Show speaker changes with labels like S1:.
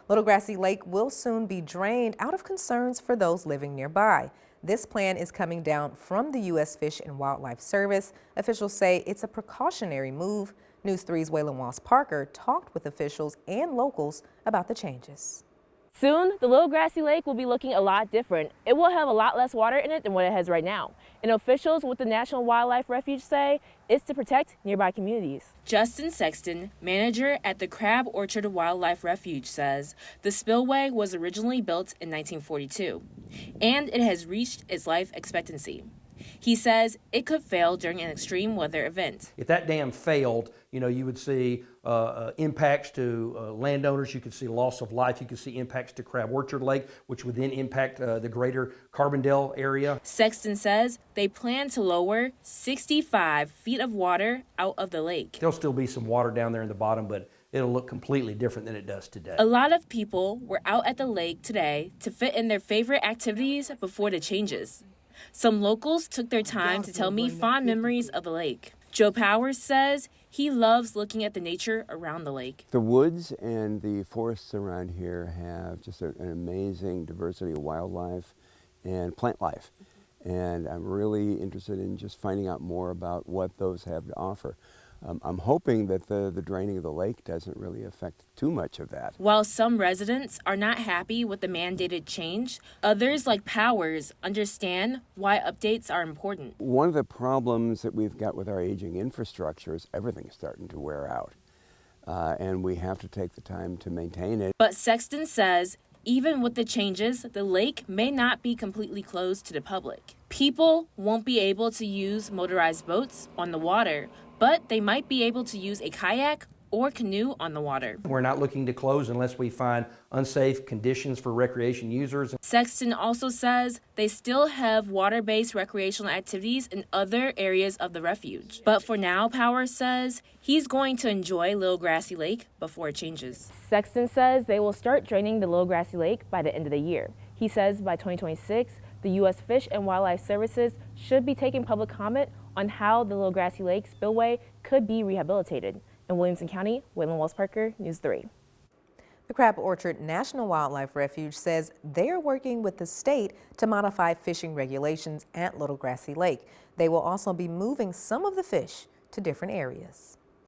S1: Little Grassy Lake will soon be drained out of concerns for those living nearby. This plan is coming down from the U.S. Fish and Wildlife Service. Officials say it's a precautionary move. News 3's Waylon Walls-Parker talked with officials and locals about the changes.
S2: Soon, the Little Grassy Lake will be looking a lot different. It will have a lot less water in it than what it has right now. And officials with the National Wildlife Refuge say it's to protect nearby communities. Justin Sexton, manager at the Crab Orchard Wildlife Refuge, says the spillway was originally built in 1942, and it has reached its life expectancy. He says it could fail during an extreme weather event.
S3: If that dam failed, you would see impacts to landowners. You could see loss of life. You could see impacts to Crab Orchard Lake, which would then impact the greater Carbondale area.
S2: Sexton says they plan to lower 65 feet of water out of the lake.
S3: There'll still be some water down there in the bottom, but it'll look completely different than it does today.
S2: A lot of people were out at the lake today to fit in their favorite activities before the changes. Some locals took their time to tell me fond memories of the lake. Joe Powers says he loves looking at the nature around the lake.
S4: The woods and the forests around here have just an amazing diversity of wildlife and plant life. And I'm really interested in just finding out more about what those have to offer. I'm hoping that the draining of the lake doesn't really affect too much of that.
S2: While some residents are not happy with the mandated change, others like Powers understand why updates are important.
S4: One of the problems that we've got with our aging infrastructure is everything's starting to wear out. And we have to take the time to maintain it.
S2: But Sexton says even with the changes, the lake may not be completely closed to the public. People won't be able to use motorized boats on the water, but they might be able to use a kayak or canoe on the water.
S3: We're not looking to close unless we find unsafe conditions for recreation users.
S2: Sexton also says they still have water-based recreational activities in other areas of the refuge. But for now, Powers says he's going to enjoy Little Grassy Lake before it changes. Sexton says they will start draining the Little Grassy Lake by the end of the year. He says by 2026, the U.S. Fish and Wildlife Services should be taking public comment on how the Little Grassy Lake spillway could be rehabilitated. In Williamson County, Waylon Walls-Parker, News 3.
S1: The Crab Orchard National Wildlife Refuge says they are working with the state to modify fishing regulations at Little Grassy Lake. They will also be moving some of the fish to different areas.